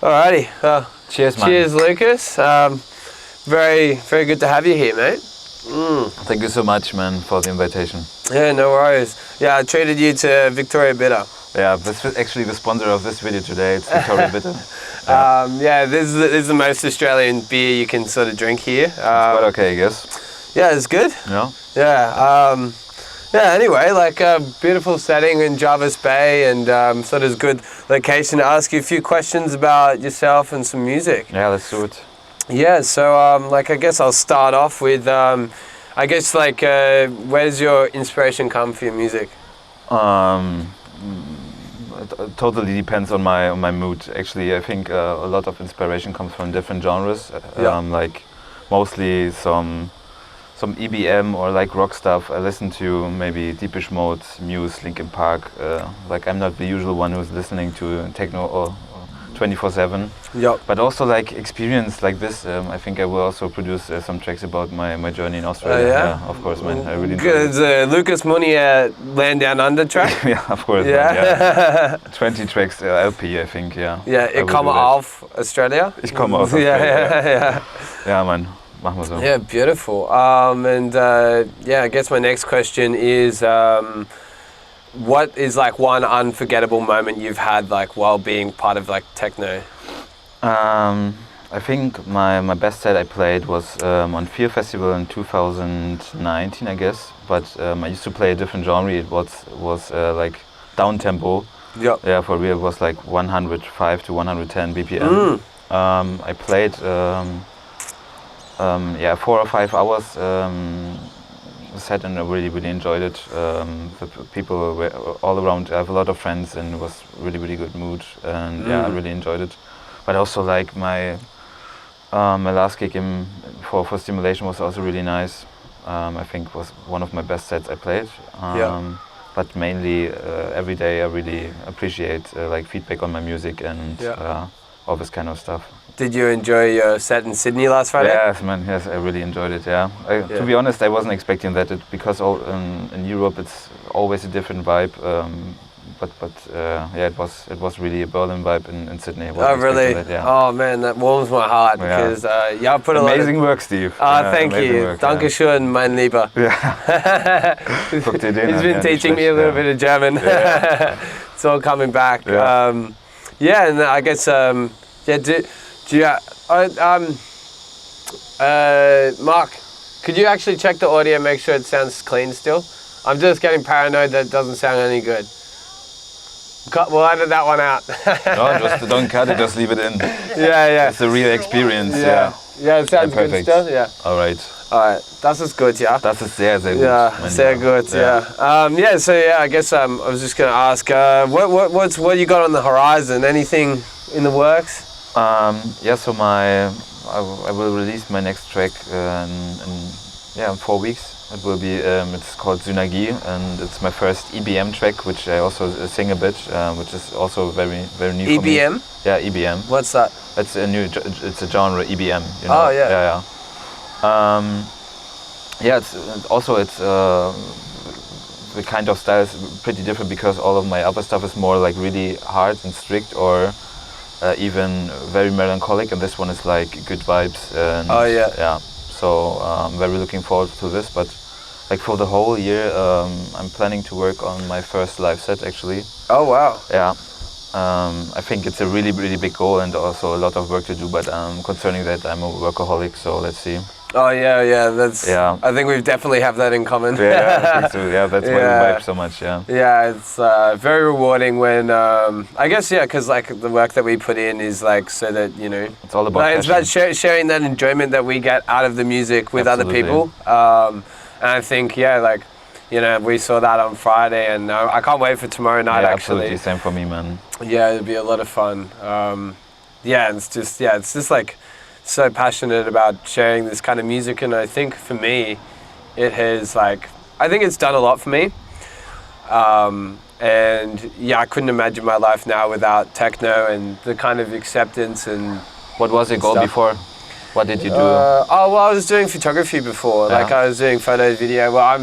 Alrighty. Cheers, man. Cheers, Lucas. Very good to have you here, mate. Thank you so much, man, for the invitation. Yeah, no worries. Yeah, I treated you to Victoria Bitter. Yeah, this is actually the sponsor of this video today. It's Victoria Bitter. This is the most Australian beer you can sort of drink here. It's quite okay, I guess. Yeah, it's good. Yeah. Yeah. Anyway, like a beautiful setting in Jervis Bay and sort of good location to ask you a few questions about yourself and some music. Yeah, let's do it. Yeah, so I guess I'll start off with, where's your inspiration come for your music? It totally depends on my mood. Actually, I think a lot of inspiration comes from different genres. Like mostly some EBM or like rock stuff. I listen to maybe Depeche Mode, Muse, Linkin Park. Like I'm not the usual one who's listening to techno or 24/7. Yep. But also like experience like this. I think I will also produce some tracks about my journey in Australia. Yeah, of course, man. I really enjoy good. It's Lukas Meunier Land Down Under track. Yeah, of course. Yeah. Man, yeah. 20 tracks LP, I think. Yeah. Yeah, ich komme auf Australia. Ich komme aus Australia. Yeah. Ja, man. Machen wir so. Yeah, beautiful. I guess my next question is, what is like one unforgettable moment you've had like while being part of like techno? I think my best set I played was on Fear Festival in 2019, I guess. But I used to play a different genre. It was like down tempo. Yep. Yeah, for real, it was like 105 to 110 BPM. I played 4 or 5 hours set, and I really enjoyed it. The people were all around. I have a lot of friends, and it was really good mood. And I really enjoyed it. But also like my last gig for Stimulation was also really nice. I think was one of my best sets I played. But mainly every day I really appreciate like feedback on my music and all this kind of stuff. Did you enjoy your set in Sydney last Friday? Yes, man. Yes, I really enjoyed it. Yeah. To be honest, I wasn't expecting that because in Europe it's always a different vibe. It was really a Berlin vibe in Sydney. Oh, really? That, yeah. Oh man, that warms my heart because I put amazing work, Steve. Thank you. Danke schön, mein Lieber. Yeah. He's been teaching me a little bit of German. Yeah. It's all coming back. Yeah. And I guess Mark, could you actually check the audio, make sure it sounds clean still? I'm just getting paranoid that it doesn't sound any good. We'll edit that one out. No, just don't cut it, just leave it in. Yeah. It's a real experience, Yeah, it sounds good still, yeah. Alright. Das ist gut, ja? Das ist sehr gut. Yeah, sehr gut, yeah. I guess I was just going to ask, what you got on the horizon? Anything in the works? So I will release my next track in 4 weeks. It will be it's called Synergie, and it's my first EBM track, which I also sing a bit, which is also very new for me. EBM? Yeah, EBM. What's that? It's a genre, EBM. You know? Oh yeah. The kind of style is pretty different because all of my other stuff is more like really hard and strict, or even very melancholic, and this one is like good vibes. And so I'm very looking forward to this. But like for the whole year, I'm planning to work on my first live set actually. Oh wow. Yeah. I think it's a really big goal and also a lot of work to do. But concerning that, I'm a workaholic, so let's see. Oh that's. Yeah. I think we definitely have that in common. Yeah, I think so. Yeah, that's why we vibe so much. Yeah. Yeah, it's very rewarding when I guess because like the work that we put in is like so that it's all about. It's about sharing that enjoyment that we get out of the music with other people. And I think we saw that on Friday, and I can't wait for tomorrow night. Actually, absolutely, same for me, man. Yeah, it'll be a lot of fun. It's just like. So passionate about sharing this kind of music, and I think for me it has I think it's done a lot for me, I couldn't imagine my life now without techno and the kind of acceptance. And what was your goal before? What did you do? I was doing photography before. Like I was doing photo, video. Well,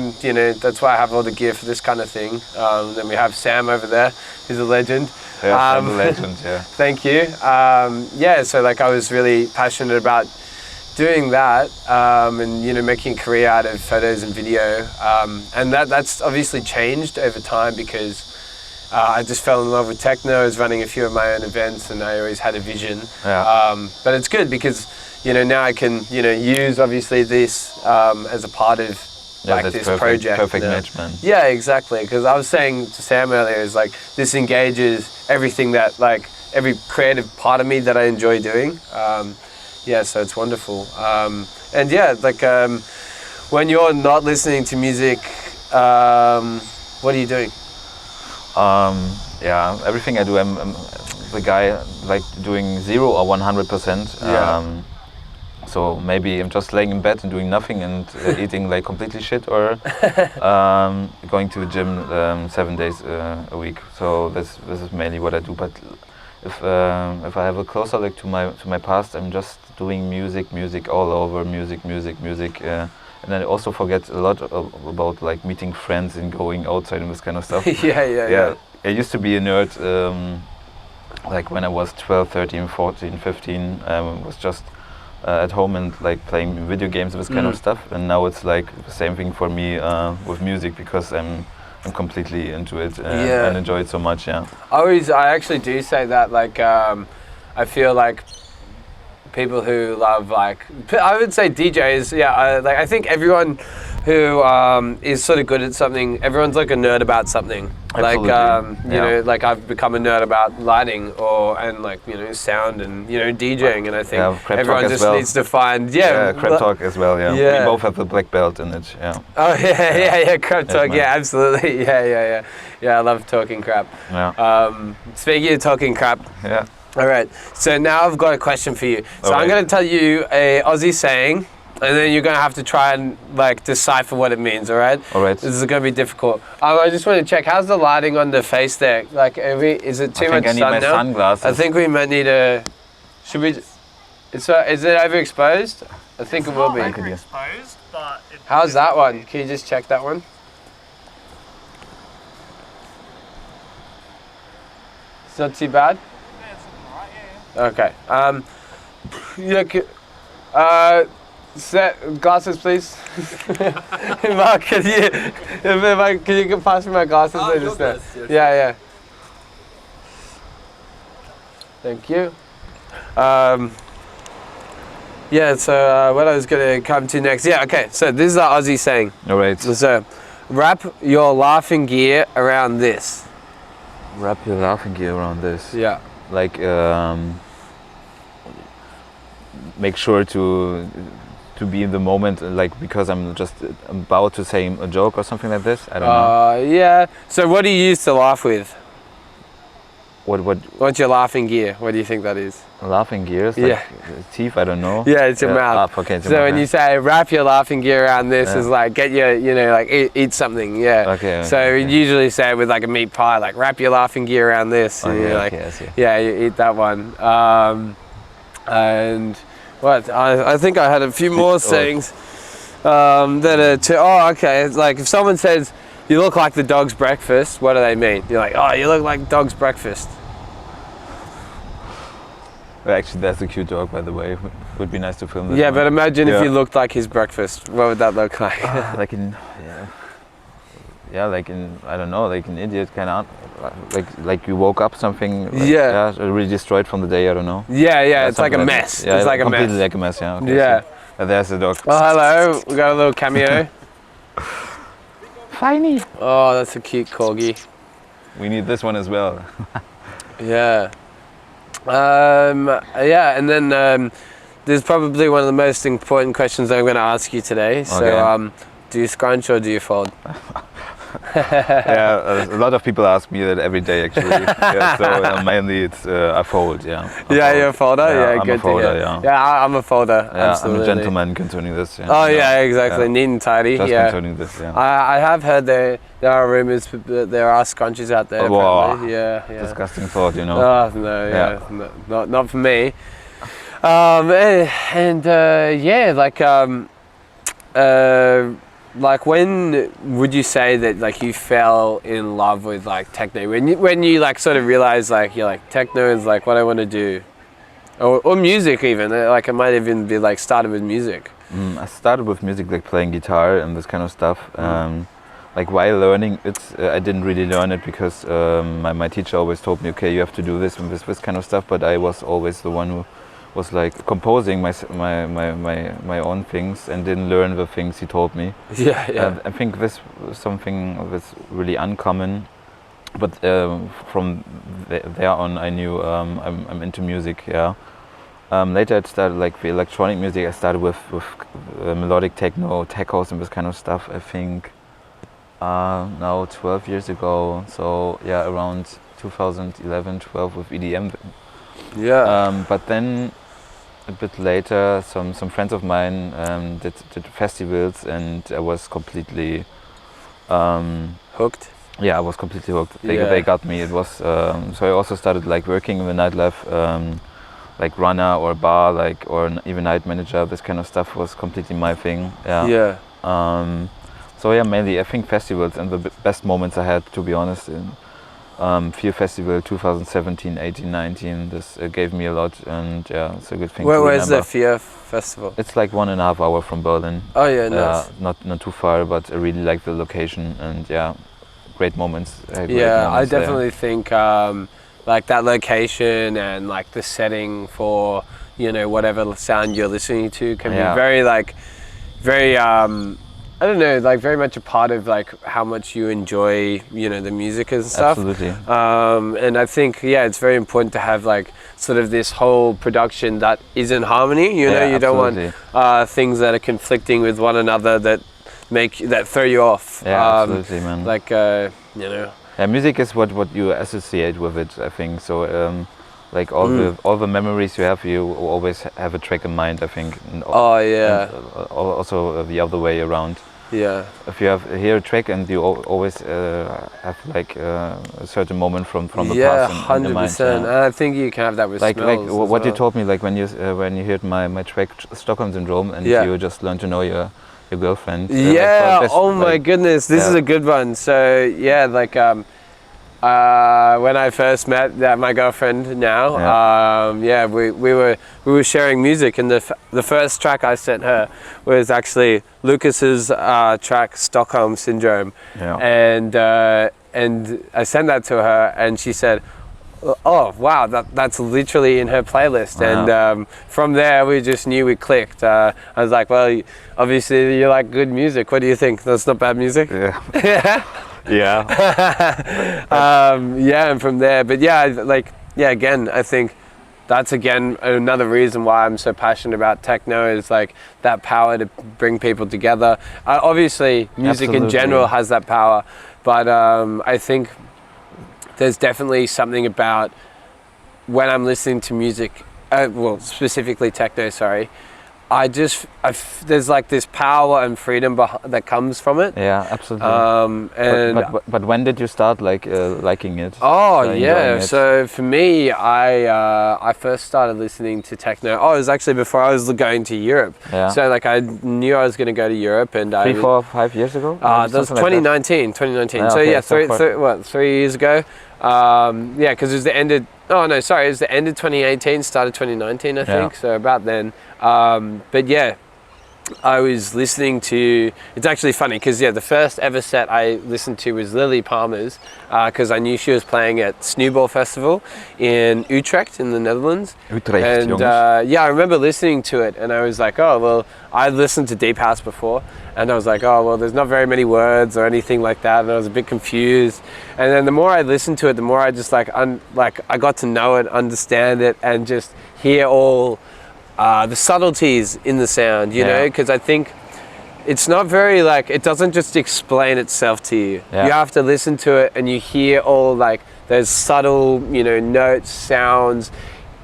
that's why I have all the gear for this kind of thing. Then we have Sam over there, who's a legend. Yeah, I'm a legend. Yeah. Thank you. Yeah, so like I was really passionate about doing that, and you know, making a career out of photos and video, and that's obviously changed over time because I just fell in love with techno. I was running a few of my own events, and I always had a vision. Yeah. But it's good because you know now I can use obviously this as a part of like this project. Perfect match, man. Yeah, exactly. Because I was saying to Sam earlier, is like this engages everything that like every creative part of me that I enjoy doing. Yeah, so it's wonderful. And yeah, like when you're not listening to music, what are you doing? Yeah, everything I do, I'm the guy like doing 0 or 100%. Yeah. So maybe I'm just laying in bed and doing nothing and eating like completely shit, or going to the gym 7 days a week. So this is mainly what I do. But if I have a closer look to my past, I'm just doing music all over, music. And I also forget a lot about like meeting friends and going outside and this kind of stuff. Yeah. I used to be a nerd. Like when I was 12, 13, 14, 15, was just at home and like playing video games and this kind of stuff. And now it's like the same thing for me with music, because I'm completely into it and enjoy it so much. Yeah. I actually do say that. Like, I feel like people who love, like, I would say DJs. Yeah, like I think everyone who is sort of good at something, everyone's like a nerd about something. Absolutely. Like, you know, like I've become a nerd about lighting and like, you know, sound and, you know, DJing. And I think everyone just needs to find, crap talk as well. Yeah. We both have a black belt in it. Yeah. Oh yeah, crap talk. Yeah, absolutely. Yeah. I love talking crap. Yeah. Speaking of talking crap. Yeah. All right. So now I've got a question for you. So I'm going to tell you a Aussie saying, and then you're going to have to try and like decipher what it means. All right. All right. This is going to be difficult. I just want to check, how's the lighting on the face there? Like, is it too much sun now? I need my sunglasses. I think we might need a. Should we? Is it overexposed? I think it will be. It's not overexposed, but. How's that one? Can you just check that one? It's not too bad. Okay. Set glasses, please. Mark, can you pass me my glasses? Yeah. Thank you. Yeah. So what I was going to come to next. Yeah. Okay. So this is our Aussie saying. All right. So, wrap your laughing gear around this. Wrap your laughing gear around this. Yeah. Like make sure to be in the moment, like because I'm just about to say a joke or something like this. I don't know. Yeah. So what do you use to laugh with? What's your laughing gear? What do you think that is? Laughing gears? Like teeth? I don't know. Yeah, it's your mouth. Okay, it's so when you say wrap your laughing gear around this, is like get your, like eat something. Yeah. Okay. So we usually say it with like a meat pie, like wrap your laughing gear around this. And you're like, I see. Yeah, you eat that one. And what? I think I had a few more sayings that are too. Oh, okay. It's like if someone says, "You look like the dog's breakfast," what do they mean? You're like, "Oh, you look like dog's breakfast." Well, actually, that's a cute dog, by the way. Would be nice to film this. Yeah, one. but imagine if you looked like his breakfast. What would that look like? Like in, like in, I don't know, like an idiot kind of, like you woke up something. Like, really destroyed from the day. I don't know. Yeah. It's like a mess. Yeah, it's like a mess. Completely like a mess. Yeah. Okay, yeah. So, there's the dog. Oh, hello. We got a little cameo. Finey. Oh, that's a cute corgi. We need this one as well. Yeah. And then there's probably one of the most important questions that I'm going to ask you today. So, do you scrunch or do you fold? A lot of people ask me that every day, actually. So mainly it's I fold. Yeah. You're a folder. Yeah, I'm good a folder, to hear. Yeah, I'm a folder. Yeah, absolutely. I'm a gentleman concerning this. Yeah. Oh yeah, exactly. Neat and tidy. Just concerning this. Yeah. I have heard there are rumors that there are scrunchies out there. Wow. Yeah. Disgusting thought, you know. Oh no, not for me. Like, when would you say that like you fell in love with like techno? When you like sort of realize like you're like techno is like what I want to do, or music even. Like it might even be like started with music. I started with music, like playing guitar and this kind of stuff. Like while learning it, I didn't really learn it because my teacher always told me, okay, you have to do this and this kind of stuff. But I was always the one who was like composing my own things and didn't learn the things he told me. Yeah. I think this was something that's really uncommon. But from there on, I knew I'm into music. Yeah. Later, I started like the electronic music. I started with melodic techno, tech house, and this kind of stuff. I think now 12 years ago. So yeah, around 2011, 12 with EDM. Yeah. But then a bit later, some friends of mine did festivals, and I was completely Hooked. Yeah, I was completely hooked. They got me. It was so I also started like working in the nightlife. Like runner or bar, like or even night manager, this kind of stuff was completely my thing. Yeah. So yeah, mainly I think festivals and the best moments I had, to be honest, in Fear Festival 2017, 18, 19. This gave me a lot, and yeah, it's a good thing. Where's the Fear Festival? It's like 1.5 hours from Berlin. Oh yeah, nice. Not too far, but I really like the location, and yeah, great moments. I definitely think. Like that location and like the setting for, you know, whatever sound you're listening to can be very I don't know, like very much a part of like how much you enjoy, you know, the music and stuff. Absolutely. And I think it's very important to have like sort of this whole production that is in harmony. You know, you don't want things that are conflicting with one another that throw you off. Yeah, absolutely, man. Like you know. Yeah, music is what you associate with it, I think. So, like all the memories you have, you always have a track in mind, I think. And also the other way around. Yeah. If you hear a track and you always have like a certain moment from the past. Yeah, 100%. And I think you can have that with smells. Like what you told me, like when you heard my track Stockholm Syndrome, and you just learn to know your girlfriend. Oh my goodness, this is a good one. So yeah, like when I first met my girlfriend now, we were sharing music, and the first track I sent her was actually Lucas's track Stockholm Syndrome, and I sent that to her, and she said, oh wow, that's literally in her playlist. And from there we just knew we clicked. I was like, well, obviously you like good music, what do you think? That's not bad music? And from there, but again, I think that's again another reason why I'm so passionate about techno, is like that power to bring people together. Obviously music in general has that power, but I think there's definitely something about when I'm listening to music, specifically techno, there's like this power and freedom that comes from it. Yeah, absolutely. But when did you start liking it? So for me, I first started listening to techno. It was actually before I was going to Europe. Yeah. So like I knew I was going to go to Europe, and 3, 4, 5 years ago. That was 2019. Yeah, so okay, 3 years ago. Because it was the end of. Oh no, sorry, it was the end of 2018, started 2019, I think. So about then. But yeah, I was listening to. It's actually funny because the first ever set I listened to was Lily Palmer's, because I knew she was playing at Snoeball Festival in Utrecht in the Netherlands. And I remember listening to it, and I was like, oh well, I'd listened to Deep House before, and I was like, oh well, there's not very many words or anything like that, and I was a bit confused. And then the more I listened to it, the more I just I got to know it, understand it, and just hear all the subtleties in the sound, you know, because I think it's not very it doesn't just explain itself to you. You have to listen to it, and you hear all those subtle, notes, sounds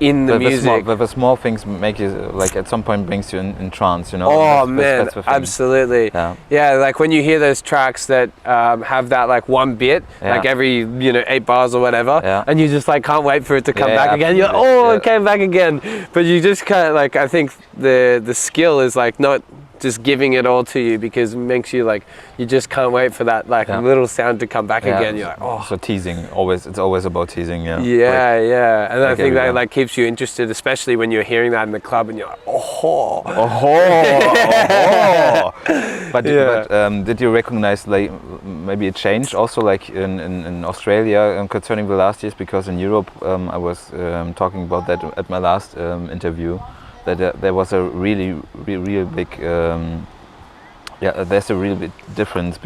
in the music. The small things make you at some point brings you in trance, Oh man, absolutely. Like when you hear those tracks that have that one bit, every 8 bars or whatever, and you just can't wait for it to come back again. You're it came back again. But you just kind of I think the skill is not just giving it all to you, because it makes you like, you just can't wait for that like little sound to come back again. You're like, oh. So teasing, it's always about teasing, Yeah, like, yeah. And I think everyone. that like keeps you interested, especially when you're hearing that in the club and you're like, oh. But did you recognize like maybe a change also like in Australia concerning the last years? Because in Europe, I was talking about that at my last interview, that there was a real big there's a real big difference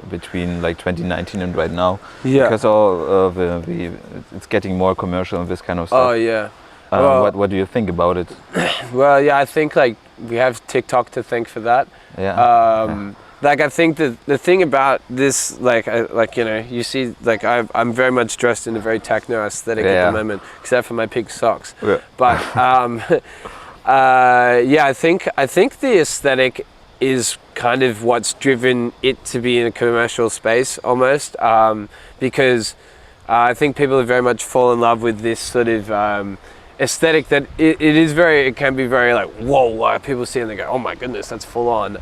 between like 2019 and right now, because all it's getting more commercial and this kind of stuff. Oh yeah. What do you think about it? Well, yeah, I think like we have TikTok to thank for that. Like I think the thing about this, like you know, you see, like I'm very much dressed in a very techno aesthetic at the moment, except for my pink socks. But I think the aesthetic is kind of what's driven it to be in a commercial space almost, because I think people have very much fallen in love with this sort of aesthetic that it can be very like, whoa, like people see it and they go, oh my goodness, that's full on.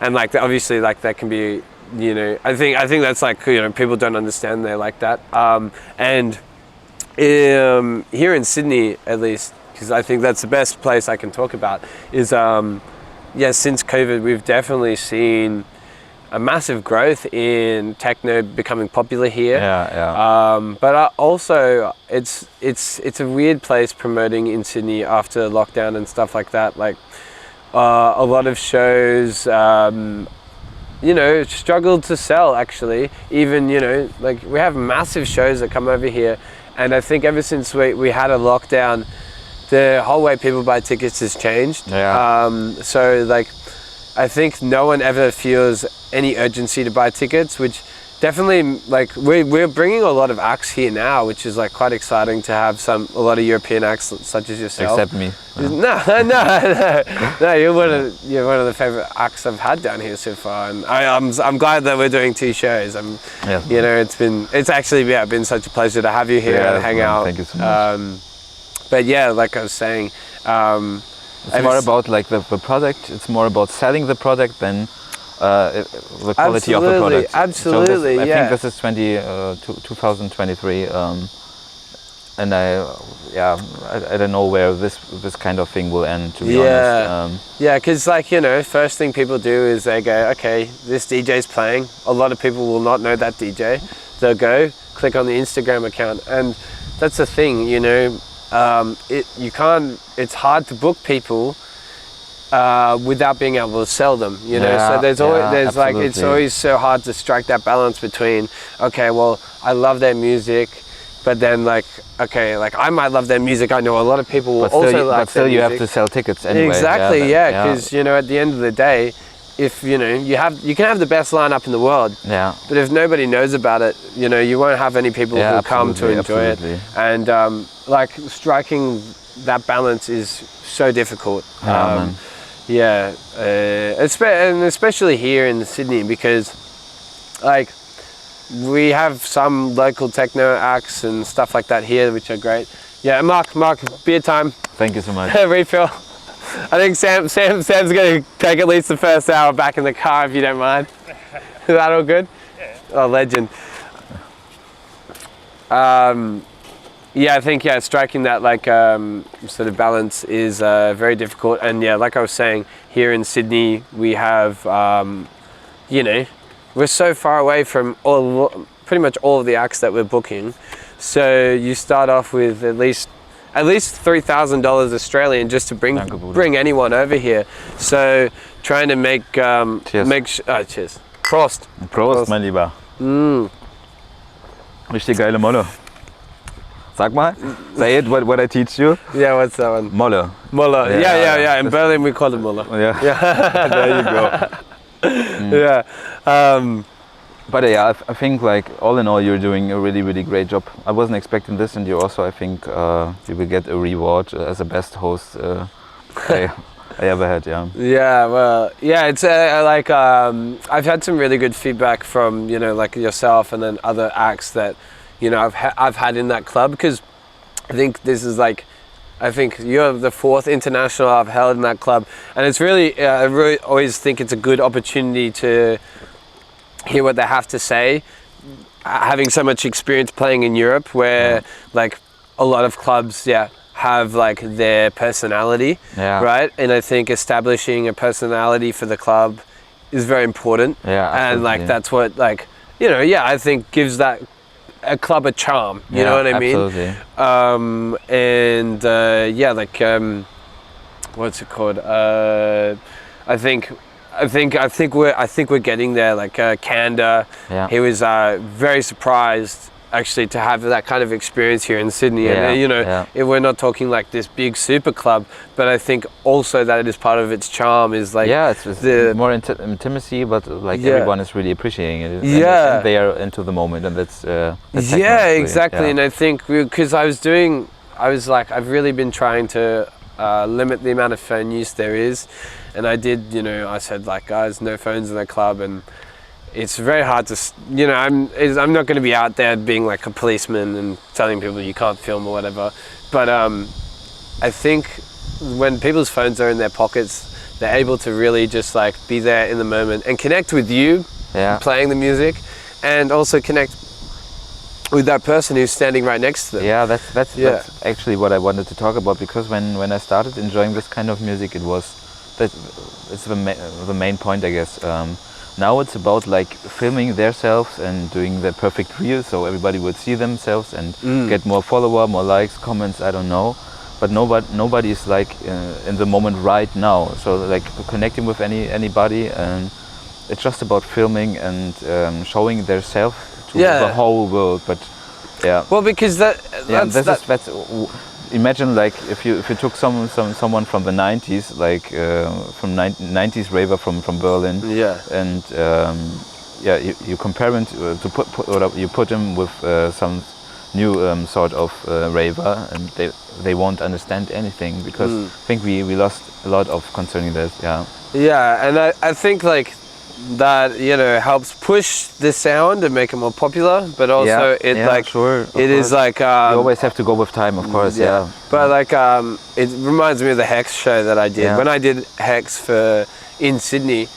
And like obviously like that can be, you know, I think that's like, you know, people don't understand they're like that. And here in Sydney, at least, because I think that's the best place I can talk about, is since COVID, we've definitely seen a massive growth in techno becoming popular here. But also it's a weird place promoting in Sydney after lockdown and stuff like that. Like a lot of shows, you know, struggled to sell actually. Even, you know, like we have massive shows that come over here, and I think ever since we had a lockdown, the whole way people buy tickets has changed. So like, I think no one ever feels any urgency to buy tickets, which definitely, like we're bringing a lot of acts here now, which is like quite exciting to have a lot of European acts such as yourself. Except me. No, you're one of the favorite acts I've had down here so far, and I'm glad that we're doing 2 shows. You know, it's actually been such a pleasure to have you here and hang out. Thank you so much. But yeah, like I was saying, it's more about like the product. It's more about selling the product than the quality of the product. Absolutely, so I think this is 2023, and I don't know where this kind of thing will end, to be honest. Because like, you know, first thing people do is they go, okay, this DJ's playing. A lot of people will not know that DJ. They'll go click on the Instagram account, and that's the thing, you know. It's hard to book people without being able to sell them, you know. So there's like, it's always so hard to strike that balance between, okay, well, I love their music, but then like, okay, like I might love their music, I know a lot of people will also like, but still you have to sell tickets anyway. Exactly, because you know, at the end of the day, if you know, you can have the best lineup in the world, but if nobody knows about it, you know, you won't have any people who come to enjoy it. And like striking that balance is so difficult. Especially here in Sydney, because like we have some local techno acts and stuff like that here, which are great. Yeah, Mark, beer time. Thank you so much. Refill. I think Sam's going to take at least the first hour back in the car, if you don't mind. Is that all good? Yeah. Oh, legend. I think striking that like sort of balance is very difficult. And yeah, like I was saying, here in Sydney we have, you know, we're so far away from pretty much all of the acts that we're booking. So you start off with at least $3,000 Australian just to bring anyone over here. So trying to cheers. Prost. Prost, mein Lieber. Richtig geile Molle. Sag mal, say it, what I teach you. Yeah, what's that one? Molle. Molle. Yeah. In Berlin we call it Molle. Yeah. There you go. Yeah. But yeah, I think like all in all, you're doing a really, really great job. I wasn't expecting this, and you also, I think, you will get a reward as a best host I ever had. Yeah, well, yeah, it's like I've had some really good feedback from, you know, like yourself and then other acts that, you know, I've had in that club, because I think this is like I think you're the 4th international I've held in that club, and it's really, I really always think it's a good opportunity to hear what they have to say. Having so much experience playing in Europe, where like a lot of clubs, have like their personality, right? And I think establishing a personality for the club is very important. And like that's what like, you know, I think gives that a club a charm. You know what I mean? And like what's it called? I think we're getting there. Like Kanda, he was very surprised actually to have that kind of experience here in Sydney. And you know, we're not talking like this big super club, but I think also that it is part of its charm is like it's the more intimacy, but like everyone is really appreciating it. And they are into the moment, and that's exactly. And I think because I've really been trying to limit the amount of phone use there is, and I did, you know, I said like, guys, no phones in the club, and it's very hard to, you know, I'm not going to be out there being like a policeman and telling people you can't film or whatever, but I think when people's phones are in their pockets, they're able to really just like be there in the moment and connect with you playing the music, and also connect with that person who's standing right next to them. That's actually what I wanted to talk about, because when I started enjoying this kind of music, it's the main point, I guess. Now it's about like filming themselves and doing the perfect reel, so everybody would see themselves and get more follower, more likes, comments, I don't know. But nobody is like in the moment right now. So like connecting with anybody, and it's just about filming and showing themselves to the whole world. But well, because that's imagine like if you took someone from the 90s, like from 90s raver from Berlin, and you compare him you put him with some new sort of raver, and they won't understand anything, because I think we lost a lot of concerning this. And I think like that, you know, helps push the sound and make it more popular, but also it is like you always have to go with time, of course. But like it reminds me of the Hex show that I did when I did Hex in Sydney.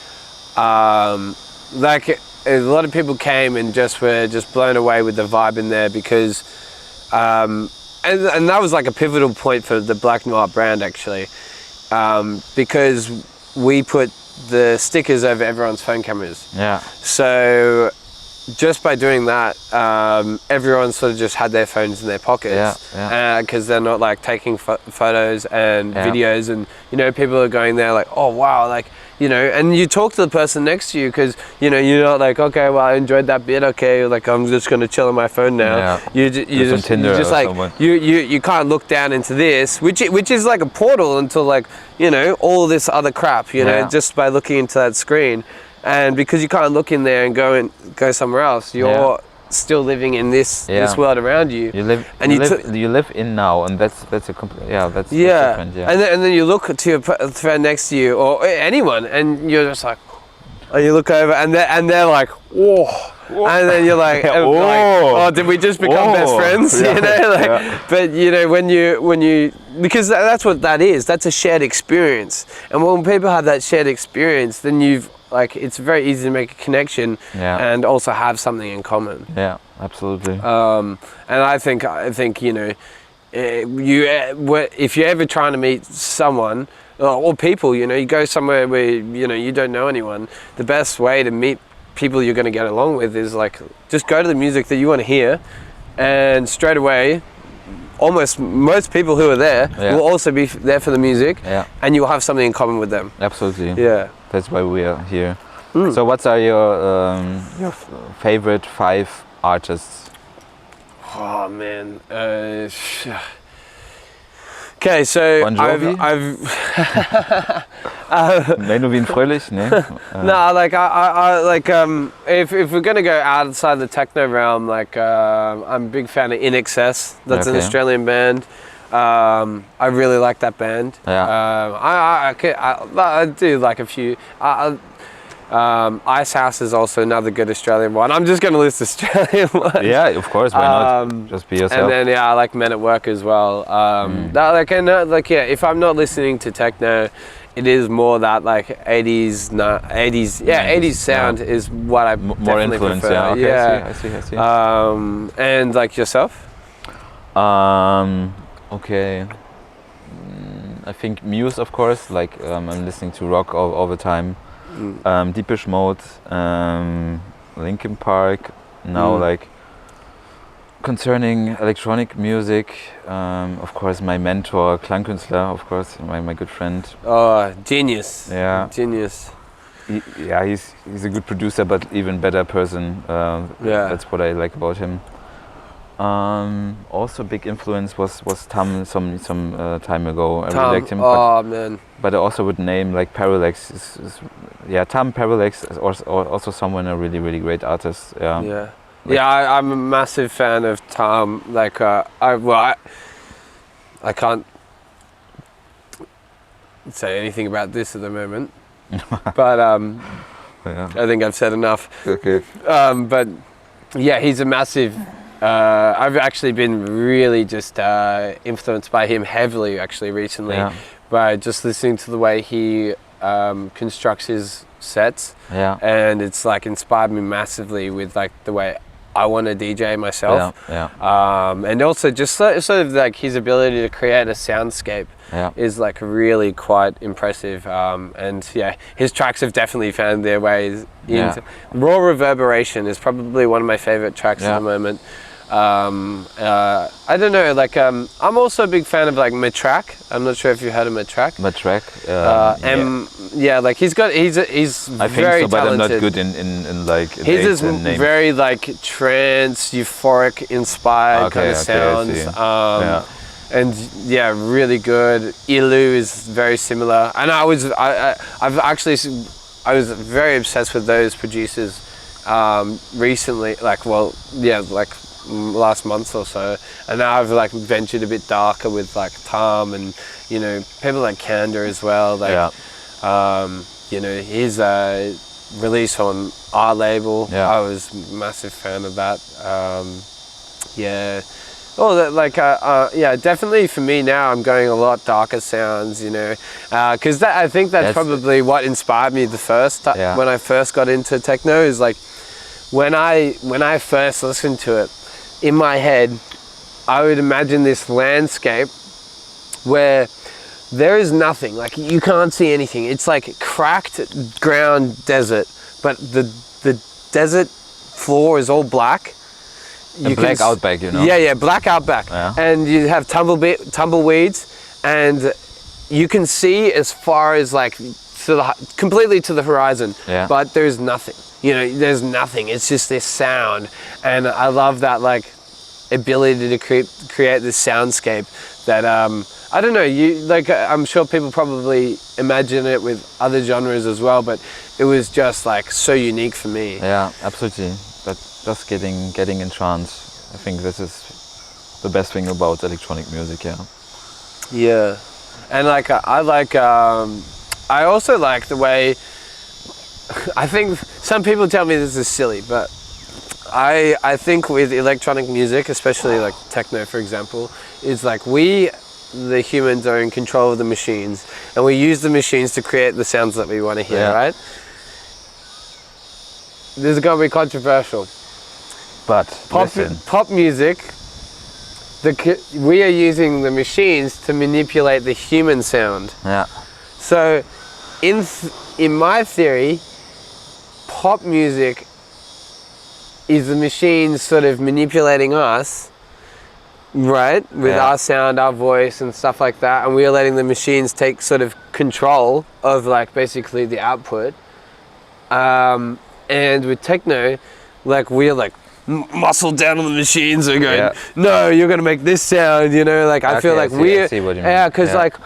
Like a lot of people came and were blown away with the vibe in there, because and that was like a pivotal point for the Black Noir brand actually, because we put the stickers over everyone's phone cameras. So just by doing that, everyone sort of just had their phones in their pockets, because they're not like taking photos and videos, and you know, people are going there like, oh wow, like, you know, and you talk to the person next to you, because you know, you're not like, okay, well, I enjoyed that bit, okay, like I'm just going to chill on my phone now. You just like you can't look down into this, which is like a portal into like, you know, all this other crap, you know, just by looking into that screen. And because you can't look in there and go somewhere else, you're still living in this world around you. You live in now, and that's a complete that's different. And then you look to your friend next to you or anyone, and you're just like, and you look over, and they're like, whoa. And then you're like, oh, did we just become best friends? You know, like, but you know, when you, because that's what that is. That's a shared experience, and when people have that shared experience, then it's very easy to make a connection and also have something in common. Yeah, absolutely. And I think you know, if you're ever trying to meet someone or people, you know, you go somewhere where you know you don't know anyone. The best way to meet people you're going to get along with is like just go to the music that you want to hear, and straight away almost most people who are there will also be there for the music, and you'll have something in common with them. Absolutely. That's why we are here. So what are your favorite 5 artists? Oh man, okay, so Bon Jovi? Menowin Fröhlich, ne? No, like I like if we're gonna go outside the techno realm, like I'm a big fan of In Excess. That's an Australian band. I really like that band. I do like a few. Ice House is also another good Australian one. I'm just going to list Australian ones. Yeah, of course. Why not? Just be yourself. And then I like Men at Work as well. If I'm not listening to techno, it is more that like 80s, 80s sound is what I more definitely influence. prefer. Yeah. Okay. Yeah. I see. And like yourself? Okay. I think Muse, of course. Like I'm listening to rock all the time. Deepish Mode, Linkin Park. Now, like concerning electronic music, of course, my mentor, Klangkünstler, of course, my good friend. Oh, genius! Yeah, genius. He's a good producer, but even better person. That's what I like about him. Also, big influence was Tam some time ago. I really liked him. Man! But I also would name like Parallax. Tam Parallax is also someone a really great artist. I'm a massive fan of Tam. Like I can't say anything about this at the moment, but I think I've said enough. Okay. But yeah, he's a massive. I've actually been really just influenced by him heavily actually recently, by just listening to the way he constructs his sets, and it's like inspired me massively with like the way I want to DJ myself, and also just sort of like his ability to create a soundscape is like really quite impressive, and his tracks have definitely found their ways into Raw Reverberation is probably one of my favorite tracks at the moment. I don't know, like I'm also a big fan of like Matrak. I'm not sure if you heard of Matrak. Like he's I very think so, but talented. I'm not good in like his is names. very like trance, euphoric inspired kind of sounds. And really good. Ilu is very similar, and I was very obsessed with those producers recently, last month or so, and now I've like ventured a bit darker with like Tom and people like Kanda as well, his release on our label, I was a massive fan of that. Definitely for me now I'm going a lot darker sounds, because I think that's probably what inspired me the first when I first got into techno, is like when I first listened to it, in my head, I would imagine this landscape where there is nothing, like you can't see anything. It's like cracked ground desert, but the desert floor is all black. Black outback, black outback. And you have tumbleweeds, and you can see as far as like completely to the horizon, but there's nothing. There's nothing. It's just this sound, and I love that like ability to create this soundscape that I don't know. I'm sure people probably imagine it with other genres as well, but it was just like so unique for me. Yeah, absolutely. But just getting in trance. I think this is the best thing about electronic music. Yeah, and like I also like the way. I think some people tell me this is silly, but I think with electronic music, especially like techno, for example, is like we, the humans, are in control of the machines, and we use the machines to create the sounds that we want to hear, right? This is going to be controversial. But pop music, we are using the machines to manipulate the human sound. So in my theory, pop music is the machines sort of manipulating us, right? With our sound, our voice and stuff like that, and we are letting the machines take sort of control of like basically the output. And with techno, like we're like muscle down on the machines and going, no, you're gonna make this sound, I feel like we're because like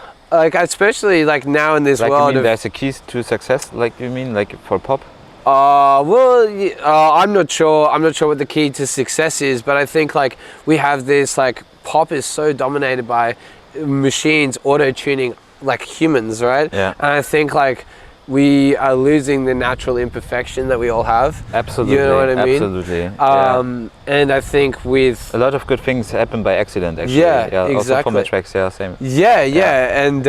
especially like now in this world, there's a key to success, like you mean like for pop. I'm not sure what the key to success is, but I think like we have this like pop is so dominated by machines auto-tuning like humans, right? And I think like we are losing the natural imperfection that we all have. Absolutely. You know what I mean? Absolutely. And I think with a lot of good things happen by accident, actually. Yeah, Also exactly. from the tracks, same. Yeah. And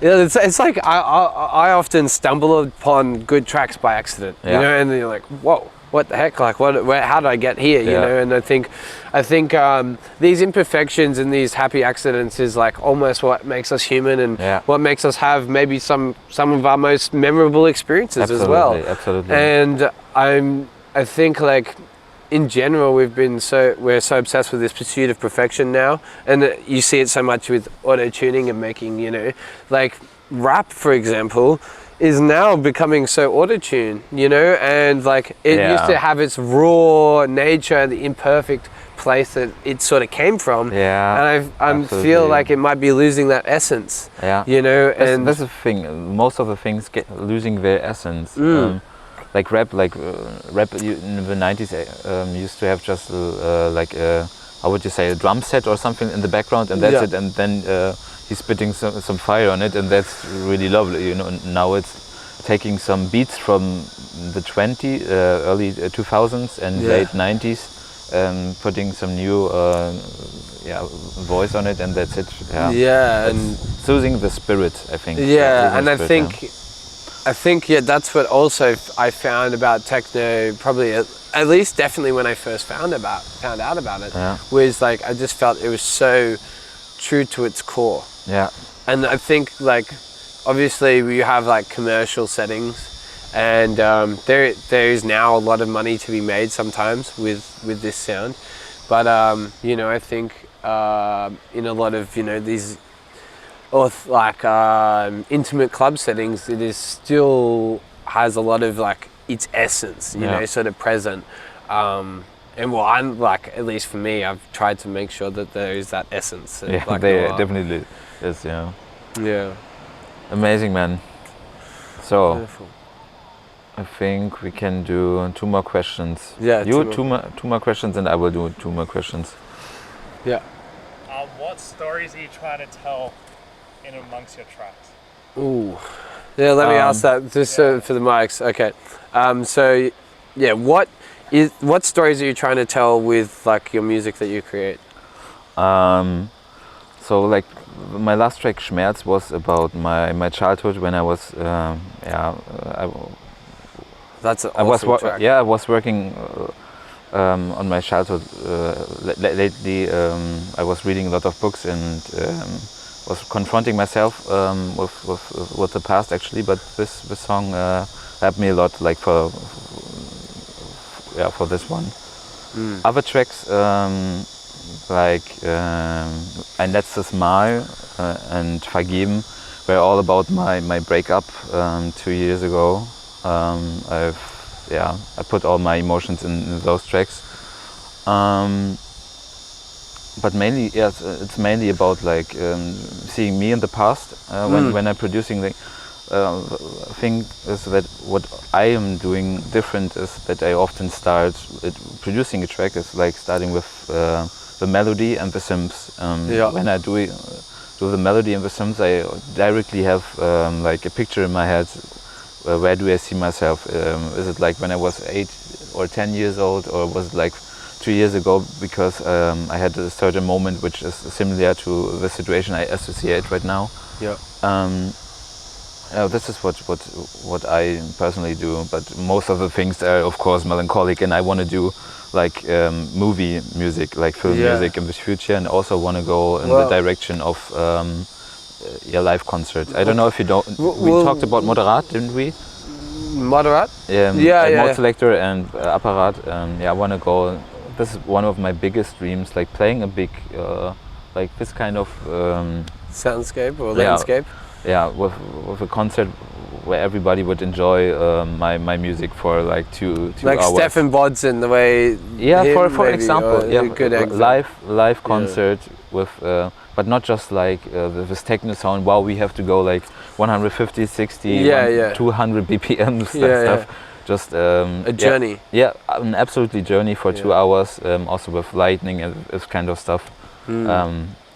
it's like I often stumble upon good tracks by accident, you know, and then you're like, whoa, what the heck? Like, how did I get here? You know, and I think these imperfections and these happy accidents is like almost what makes us human, and what makes us have maybe some of our most memorable experiences as well. Absolutely. And I think like, in general, we're so obsessed with this pursuit of perfection now, and you see it so much with auto-tuning and making, you know, like rap, for example, is now becoming so auto-tuned, you know, and like it used to have its raw nature, the imperfect place that it sort of came from. And I feel like it might be losing that essence. You know, and that's the thing. Most of the things get losing their essence. Like rap in the 90s used to have just like how would you say, a drum set or something in the background, and that's it, and then he's spitting some fire on it, and that's really lovely, you know. Now it's taking some beats from the early 2000s and late 90s, putting some new voice on it, and that's it. And losing the spirit, I think. And I think that's what also I found about techno, probably at least definitely when I first found out about it, was like I just felt it was so true to its core. And I think like obviously we have like commercial settings, and there is now a lot of money to be made sometimes with this sound, but you know, I think in a lot of, you know, these like intimate club settings, it is still has a lot of like its essence, you know, sort of present. And well, I'm like, at least for me, I've tried to make sure that there is that essence. Like there definitely is. Amazing, man. So beautiful. I think we can do 2 more questions. You two more questions, and I will do 2 more questions. What stories are you trying to tell in amongst your tracks? Ooh, let me ask that just for the mics. Okay, so what stories are you trying to tell with like your music that you create? So like my last track, Schmerz, was about my childhood when I was That's an awesome track. I was working on my childhood lately. I was reading a lot of books and was confronting myself with the past, actually. But this song helped me a lot, like for this one. Other tracks like Ein letztes Mal and Vergeben were all about my breakup 2 years ago. I put all my emotions in those tracks. But mainly, it's mainly about like seeing me in the past when I'm producing. The thing is that what I am doing different is that I often start producing a track is like starting with the melody and the synths. When I do the melody and the synths, I directly have like a picture in my head. Where do I see myself? Is it like when I was 8 or 10 years old, or was it like 2 years ago? Because I had a certain moment which is similar to the situation I associate right now. This is what I personally do, but most of the things are of course melancholic, and I want to do like movie music, like film music in the future, and also want to go in the direction of live concert. I don't know if you don't. We talked about Moderat, didn't we? Moderat? Mode selector and Apparat. I want to go. This is one of my biggest dreams, like playing a big, like this kind of soundscape or landscape. With a concert where everybody would enjoy my music for like two like hours. Like Stefan Bodson, the way. For example, good live concert with. But not just like this techno sound. Wow, we have to go like 150, 60, 200 BPM stuff. Just a journey. An absolutely journey for 2 hours. Also with lightning and this kind of stuff.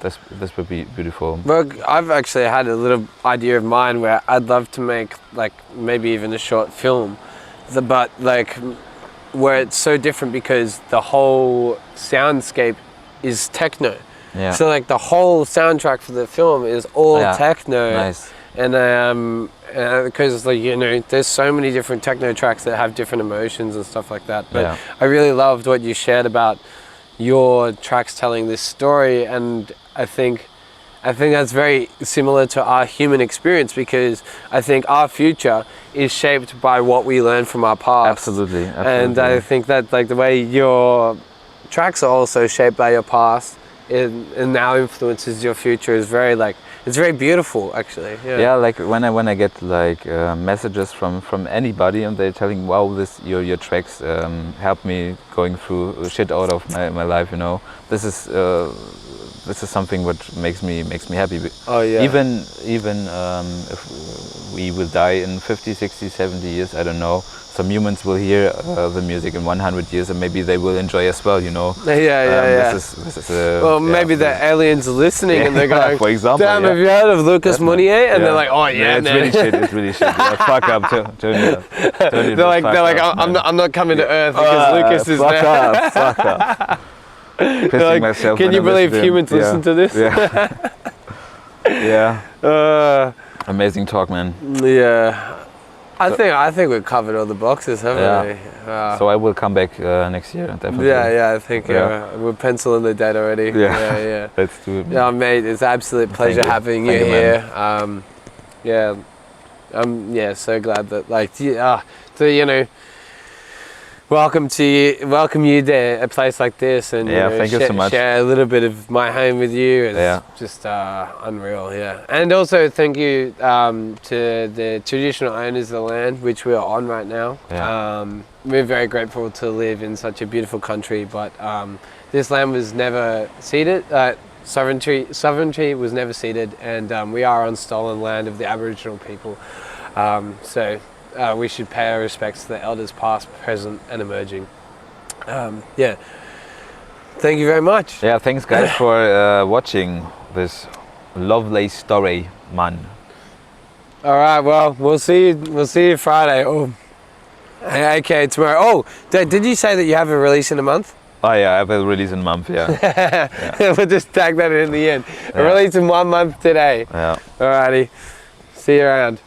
this would be beautiful. Well, I've actually had a little idea of mine where I'd love to make like maybe even a short film, but like where it's so different because the whole soundscape is techno. Yeah. So like the whole soundtrack for the film is all techno. Nice. And because like you know, there's so many different techno tracks that have different emotions and stuff like that. But I really loved what you shared about your tracks telling this story, and I think that's very similar to our human experience, because I think our future is shaped by what we learn from our past. Absolutely. And I think that like the way your tracks are also shaped by your past and now influences your future is very like, it's very beautiful actually. Yeah, like when I get like messages from anybody and they're telling, wow, your tracks help me going through shit out of my life, you know. This is something what makes me happy. Oh yeah. Even if we will die in 50, 60, 70 years, I don't know. Some humans will hear the music in 100 years and maybe they will enjoy as well, you know. This is well, maybe the aliens are listening and they're going, for example, damn, have you heard of Lukas Meunier? And they're like, oh yeah, it's really shit. It's really shit. Yeah, fuck up, turn it up. They're like, I'm not coming to Earth because Lukas is there. Fuck up. Pissing Like, myself. can you believe humans listen to this? Yeah. Yeah. Amazing talk, man. Yeah. I think we've covered all the boxes, haven't we? So I will come back next year, definitely. I think we're penciling the date already. Yeah. Let's do it. Man. Yeah, mate, it's an absolute pleasure having you here. I'm so glad that so you know, welcome you to a place like this, and thank you so much. Share a little bit of my home with you. It's just unreal, And also thank you to the traditional owners of the land which we are on right now. We're very grateful to live in such a beautiful country, but this land was never ceded. Sovereignty was never ceded, and we are on stolen land of the Aboriginal people. So we should pay our respects to the elders past, present and emerging. Thank you very much. Yeah, thanks guys for watching this lovely story, man. All right, well, we'll see you Friday. Okay, tomorrow. Oh, did you say that you have a release in a month? Oh yeah, I have a release in a month, We'll just tag that in the end. A release in 1 month today. Yeah. Alrighty. See you around.